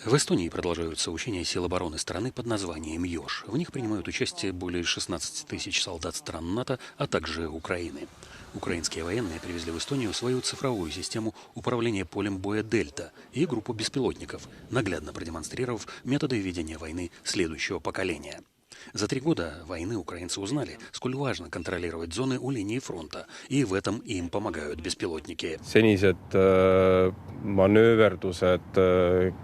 В Эстонии продолжаются учения сил обороны страны под названием «Ёж». В них принимают участие более 16 тысяч солдат стран НАТО, а также Украины. Украинские военные привезли в Эстонию свою цифровую систему управления полем боя «Дельта» и группу беспилотников, наглядно продемонстрировав методы ведения войны следующего поколения. За 3 года войны украинцы узнали, сколь важно контролировать зоны у линии фронта, и в этом им помогают беспилотники. Senised manööverdused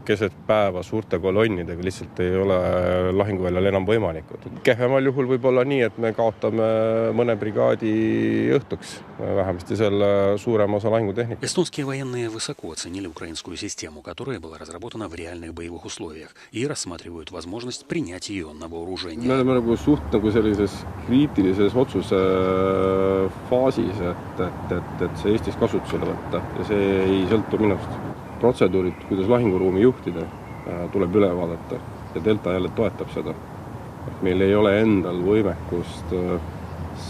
keset päeva suurte kolonnidega lihtsalt ei ole lahinguväljal enam võimalikud. Kehvemal juhul võib olla nii, et me kaotame mõne brigaadi õhtuks, vähemasti selle suurema osa lahingutehnika. Эстонские военные высоко оценили украинскую систему, которая была разработана в реальных боевых условиях, и рассматривают возможность принять ее на вооружение. Me oleme nagu suht nagu sellises kriitilises otsuse faasis, et see Eestis kasutusele võtta ja see ei sõltu minust. Protseduurid, kuidas lahinguruumi juhtida, tuleb üle vaadata ja Delta jälle toetab seda. Meil ei ole endal võimekust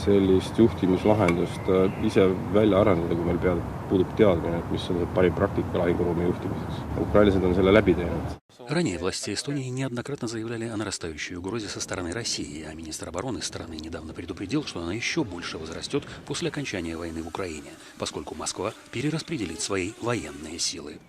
sellist juhtimislahendust ise välja arendada, kui meil puudub teadmine, mis on parim praktika lahinguruumi juhtimiseks. Ukrainlased on selle läbi teinud. Ранее власти Эстонии неоднократно заявляли о нарастающей угрозе со стороны России, а министр обороны страны недавно предупредил, что она еще больше возрастет после окончания войны в Украине, поскольку Москва перераспределит свои военные силы.